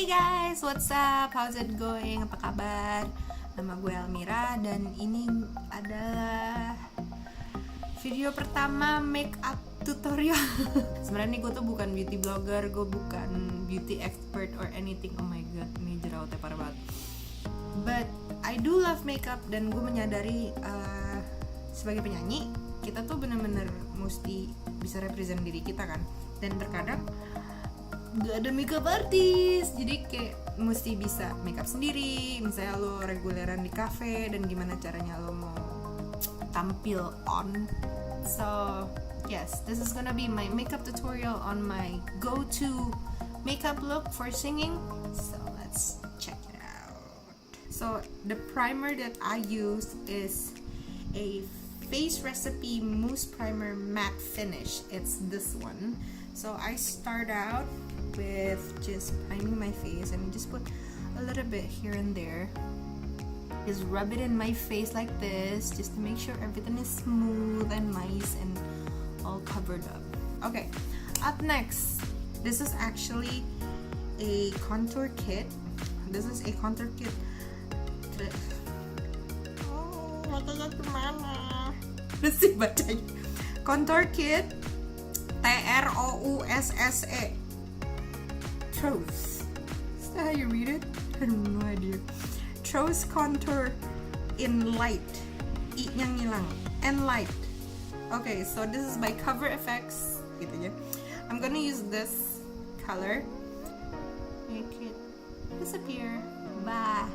guys, what's up? How's it going? Apa kabar? Nama gue Almira dan ini adalah video pertama makeup tutorial. Sebenarnya nih gue tuh bukan beauty blogger, gue bukan beauty expert or anything. Oh my god, ini jerawatnya parah banget. But I do love makeup dan gue menyadari sebagai penyanyi kita tuh bener-bener mesti bisa represent diri kita kan. Dan terkadang gak ada makeup artist, jadi kayak mesti bisa makeup sendiri. Misalnya lo reguleran di cafe dan gimana caranya lo mau tampil on. So yes, this is gonna be my makeup tutorial on my go-to makeup look for singing. So let's check it out. So the primer that I use is a Face Recipe Mousse Primer Matte Finish. It's this one. So I start out with just priming my face and just put a little bit here and there. Just rub it in my face like this just to make sure everything is smooth and nice and all covered up. Okay, up next, this is actually a contour kit. This is a contour kit. Oh, matanya kemana? Let's see bacanya. Contour kit TROUSSE. Trouse. Is that how you read it? I have no idea. Trouse contour in light. I-nya ngilang. And light. Okay, so this is by Cover FX. Gitu ya. I'm gonna use this color. Make it disappear. Bye.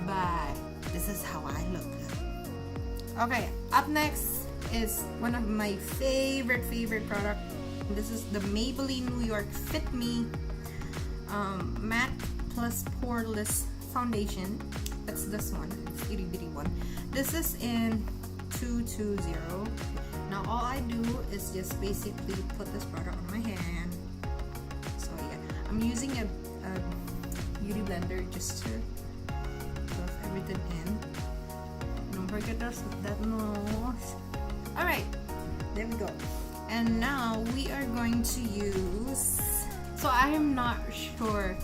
Bye. This is how I look. Okay, up next is one of my favorite product. This is the Maybelline New York Fit Me Matte Plus Poreless Foundation. That's this one. It's itty bitty one. This is in 220. Now all I do is just basically put this product on my hand. So yeah, I'm using a beauty blender just to buff everything in. Don't forget that nose. Alright, there we go. And now we are going to use, so I am not sure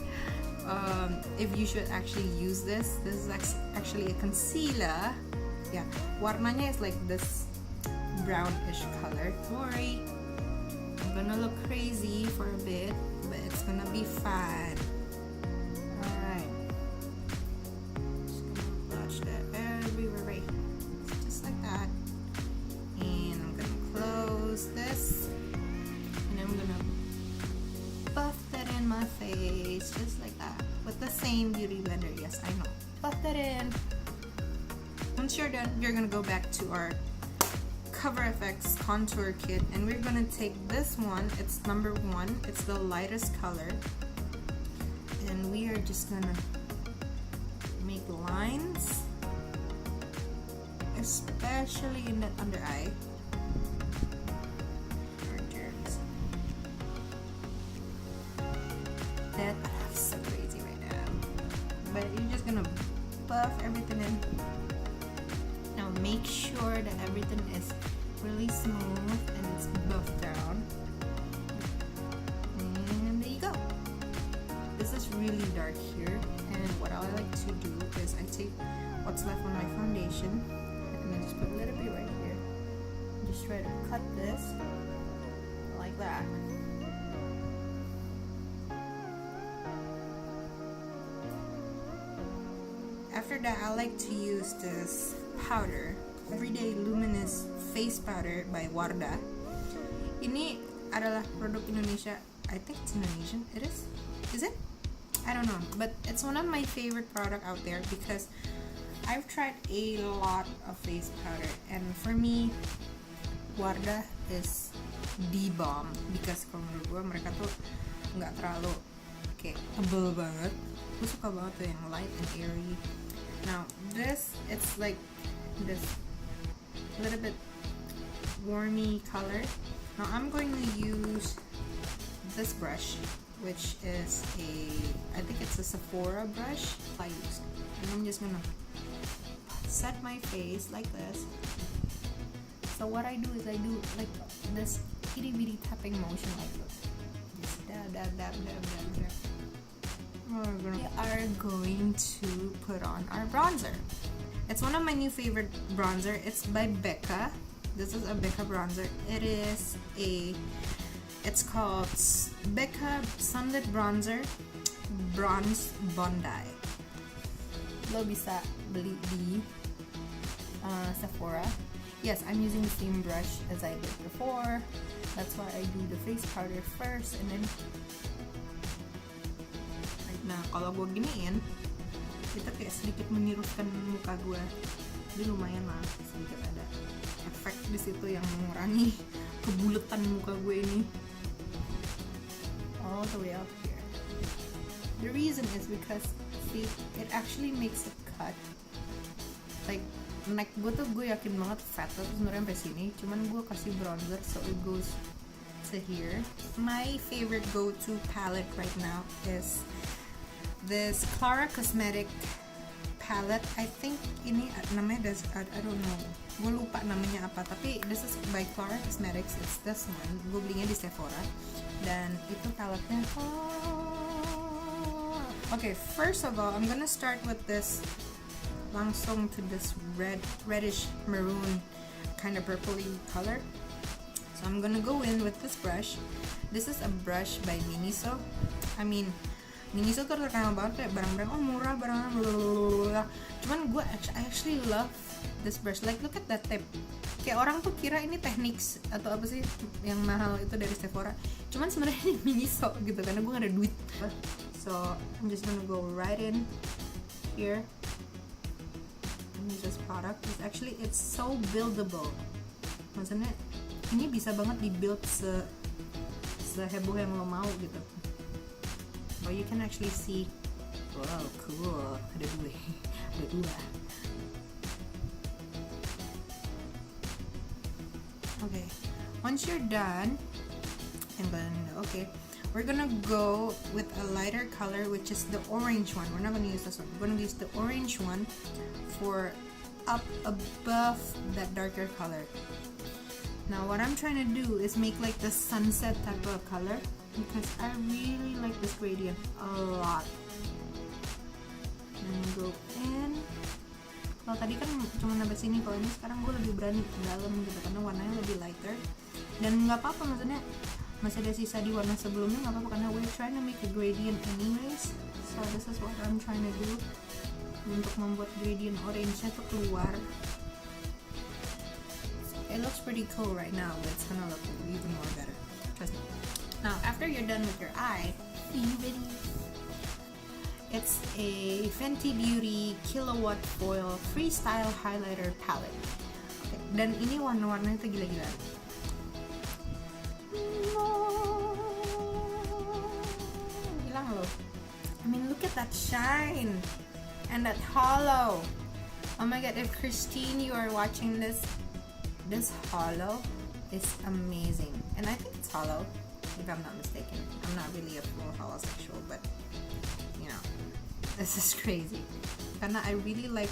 if you should actually use this. This is actually a concealer. Yeah, warnanya is like this brownish color. Don't worry, I'm gonna look crazy for a bit, but it's gonna be fun. Alright, just gonna touch that everywhere, right? Just like that. And I'm gonna close this, and I'm gonna buff that in my face just like that with the same beauty blender. Yes, I know. Buff that in. Once you're done, you're gonna go back to our Cover FX contour kit, and we're gonna take this one. It's number 1. It's the lightest color, and we are just gonna make lines, especially in that under eye. That I'm so crazy right now, but you're just gonna buff everything in. Now make sure that everything is really smooth and it's buffed down, and there you go. This is really dark here, and what I like to do is I take what's left on my foundation and then just put a little bit right here. Just try to cut this like that. After that, I like to use this powder, Everyday Luminous Face Powder by Wardah. Ini adalah produk Indonesia. I think it's Indonesian. It is? Is it? I don't know. But it's one of my favorite product out there because I've tried a lot of face powder, and for me, Wardah is the bomb because kalau menurut gue mereka tuh nggak terlalu kayak tebel banget. Gue suka banget tuh yang light and airy. Now this, it's like this little bit warmy color. Now I'm going to use this brush, which is I think it's a Sephora brush. I use, and I'm just gonna set my face like this. So what I do is I do like this itty bitty tapping motion like this. Just dab dab dab dab dab dab. we are going to put on our bronzer. It's one of my new favorite bronzer. It's by Becca. This is a Becca bronzer. It's called Becca Sunlit Bronzer Bronze Bondi. Lo bisa beli di Sephora. Yes, I'm using the same brush as I did before. That's why I do the face powder first, and then nah kalau gue giniin, kita kayak sedikit meniruskan muka gue. Jadi lumayan lah, sedikit ada efek di situ yang mengurangi kebulatan muka gue ini. All the way up here. The reason is because see, it actually makes a cut. Like neck gue tuh gue yakin banget fat tuh sebenarnya sampai sini. Cuman gue kasih bronzer so it goes to here. My favorite go-to palette right now is this Clara Cosmetic palette. I think ini namanya I don't know. Gue lupa namanya apa. Tapi this is by Clara Cosmetics. It's this one. Gue belinya di Sephora. Dan itu paletnya. Okay, first of all, I'm gonna start with this. Langsung to this reddish maroon kind of purpley color. So I'm gonna go in with this brush. This is a brush by Miniso. I mean, Miniso tuh terkenal banget kayak barang-barang murah, barang blablabla. Cuman gue I actually love this brush. Like look at that tip. Kayak orang tuh kira ini Techniques atau apa sih yang mahal itu dari Sephora. Cuman sebenarnya ini Miniso gitu karena gue gak ada duit. So I'm just gonna go right in here. Use this product. It's so buildable. Maksudnya ini bisa banget dibuild seheboh yang lo mau gitu. Or you can actually see, wow, cool. Ada dua. Okay, once you're done, we're gonna go with a lighter color, which is the orange one. We're not gonna use this one. We're gonna use the orange one for up above that darker color. Now what I'm trying to do is make like the sunset type of color because I really like this gradient a lot. And go in. Kalau tadi kan cuma sampai sini, kalau ini sekarang gue lebih berani ke dalam gitu karena warnanya lebih lighter. Dan nggak apa-apa, maksudnya masih ada sisa di warna sebelumnya, nggak apa-apa karena we're trying to make a gradient anyways. So this is what I'm trying to do untuk membuat gradient orange-nya tuh keluar. It looks pretty cool right now, but it's gonna look even more better. Trust me. Now, after you're done with your eye, it's a Fenty Beauty Kilowatt Foil Freestyle Highlighter Palette. Okay. Dan ini warna-warnanya tuh gila-gila. Hilang loh. I mean, look at that shine and that hollow. Oh my god, if Christine, you are watching this hollow is amazing. And I think it's hollow, if I'm not mistaken. I'm not really a full holosexual, but you know, this is crazy. Karena I really like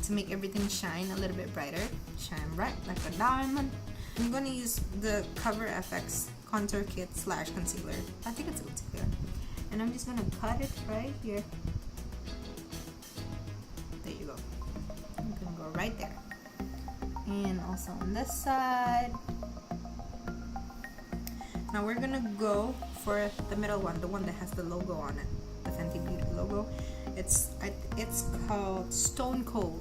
to make everything shine a little bit brighter. Shine bright like a diamond. I'm gonna use the Cover FX contour kit / concealer. I think it's a concealer. And I'm just gonna cut it right here. There you go. I'm gonna go right there. And also on this side. Now we're gonna go for the middle one, the one that has the logo on it, the Fenty Beauty logo. It's called Stone Cold.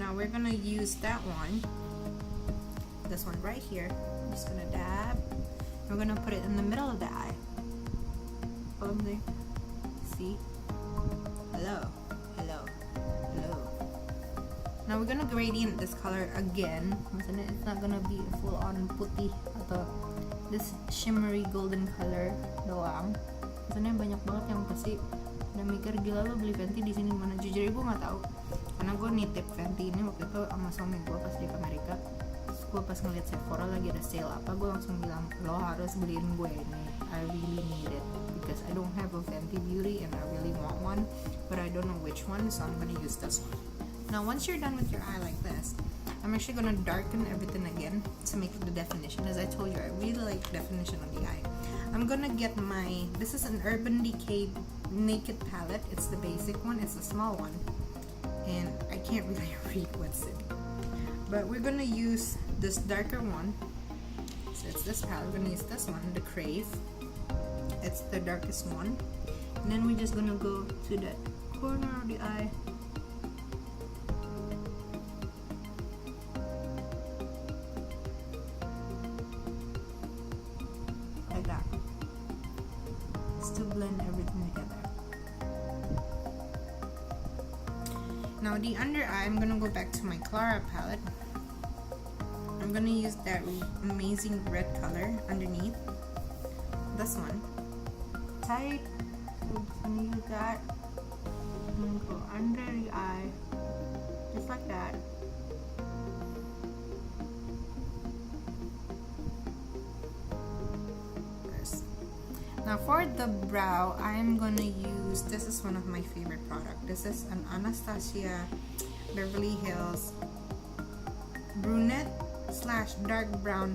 Now we're gonna use that one, this one right here. I'm just gonna dab. We're gonna put it in the middle of the eye. See? Hello. Now we're gonna gradient this color again. Maksudnya it's not gonna be full on putih atau this shimmery golden color doang. Maksudnya banyak banget yang pasti udah mikir gila lo beli Fenty di sini mana. Jujur gue nggak tahu karena gue nitip Fenty ini waktu itu sama suami gue pas di Amerika. Terus gue pas ngeliat Sephora lagi ada sale apa, gue langsung bilang lo harus beliin gue ini. I really need it because I don't have a Fenty Beauty and I really want one, but I don't know which one, so I'm gonna use this one. Now once you're done with your eye like this, I'm actually gonna darken everything again to make the definition. As I told you, I really like definition on the eye. I'm gonna get this is an Urban Decay Naked palette. It's the basic one. It's the small one, and I can't really read what's in. But we're gonna use this darker one. So it's this palette. We're gonna use this one, the Crave. It's the darkest one, and then we're just gonna go to the corner of the eye. Like that. Just to blend everything together. Now the under eye, I'm gonna go back to my Clara palette. I'm gonna use that amazing red color underneath. This one. Tight. I'm just gonna use that. I'm gonna go under the eye. Just like that. Now for the brow, I'm gonna use, this is one of my favorite products. This is an Anastasia Beverly Hills brunette slash dark brown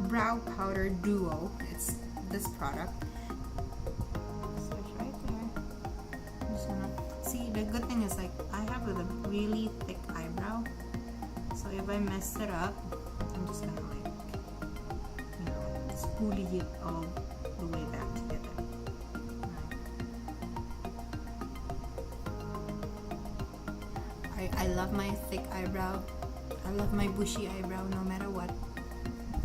brow powder duo. It's this product. So it's right there. I'm just gonna, see, the good thing is, like, I have a really thick eyebrow, so if I mess it up, I'm just gonna, like, you know, spoolie it all the way back together. I love my thick eyebrow. I love my bushy eyebrow no matter what.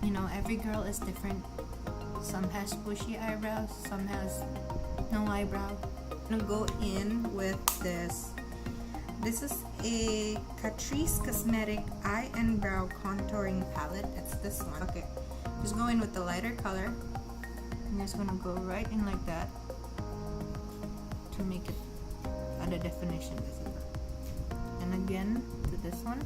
You know, every girl is different. Some has bushy eyebrows, some has no eyebrow. I'm gonna go in with this. This is a Catrice Cosmetic Eye and Brow Contouring Palette. It's this one. Okay, just go in with the lighter color. I'm just gonna go right in like that to make it at a definition visible. And again to this one.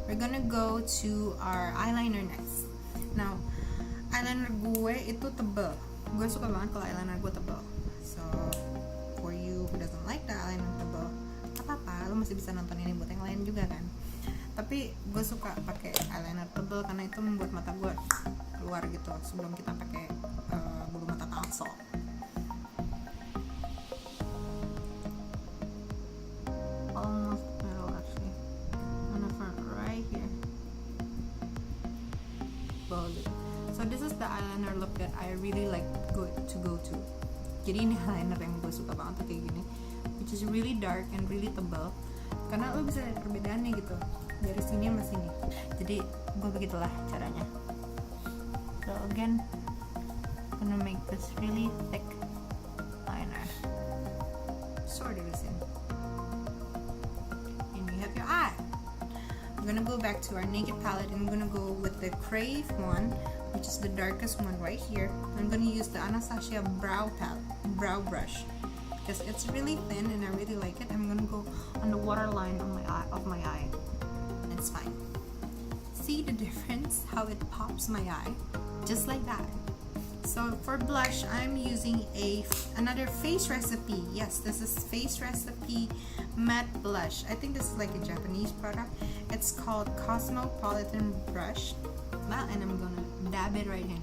We're gonna go to our eyeliner next. Now, eyeliner gue itu tebal. Gue suka banget kalau eyeliner gue tebal. So, for you who doesn't like the eyeliner tebal, apa-apa, lo masih bisa nonton ini buat yang lain juga kan. Tapi gue suka pakai eyeliner tebal karena itu membuat mata gue keluar gitu sebelum kita pakai bulu mata palsu. Almost middle actually. On the front right here. Bold. So this is the eyeliner look that I really like to go to. Jadi ini eyeliner yang gue suka banget tuh kayak gini, which is really dark and really tebal. Karena lo bisa lihat perbedaannya gitu dari sini sama sini. Jadi gue begitulah caranya. So again, I'm gonna make this really thick liner. Sort of is in. And you have your eye. I'm gonna go back to our naked palette and I'm gonna go with the Crave one, which is the darkest one right here. I'm gonna use the Anastasia brow brush because it's really thin and I really like it. I'm gonna go on the waterline of my eye. It's fine. See the difference? How it pops my eye, just like that. So for blush, I'm using another Face Recipe. Yes, this is Face Recipe matte blush. I think this is like a Japanese product. It's called Cosmopolitan Brush. Well, and I'm gonna dab it right in.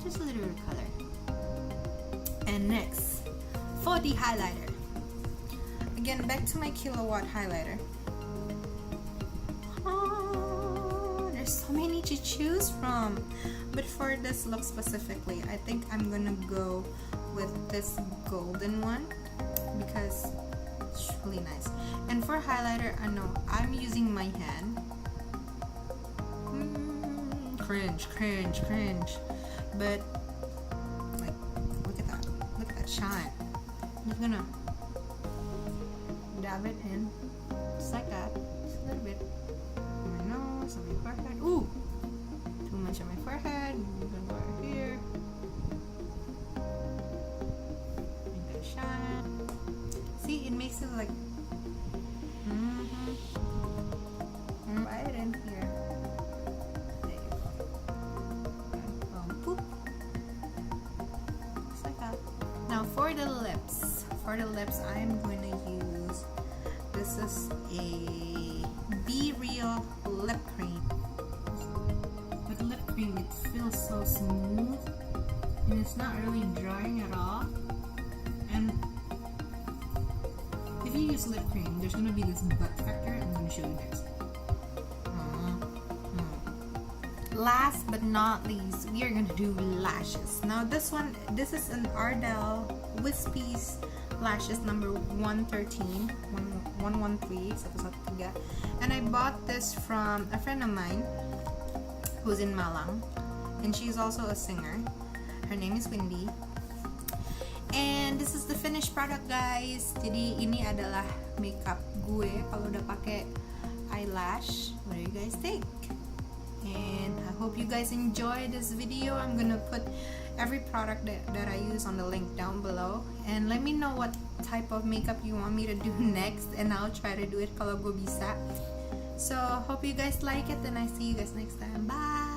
Just a little bit of color. And next, for the highlighter. Again, back to my Kilowatt highlighter. There's so many to choose from. But for this look specifically, I think I'm gonna go with this golden one because it's really nice. And for highlighter, I know I'm using my hand. Cringe. But like, look at that shine. I'm just gonna dab it in just like that, just a little bit on my nose, on my forehead. Ooh, too much on my forehead. I'm gonna go right here. Make that shine. See, it makes it like right in here. There you go. Poop. Just like that. Now for the lips. I'm going to use, this is a Be Real lip cream. cream, it feels so smooth and it's not really drying at all. And if you use lip cream, there's gonna be this butt factor. I'm gonna show you next. Last but not least, we are gonna do lashes. Now this is an Ardell Wispies lashes number 113, 113, and I bought this from a friend of mine who's in Malang, and she's also a singer. Her name is Wendy. And this is the finished product, guys. Jadi ini adalah makeup gue kalau udah pakai eyelash. What do you guys think? And I hope you guys enjoy this video. I'm gonna put every product that I use on the link down below, and let me know what type of makeup you want me to do next, and I'll try to do it kalau gue bisa. So hope you guys like it, and I see you guys next time. Bye.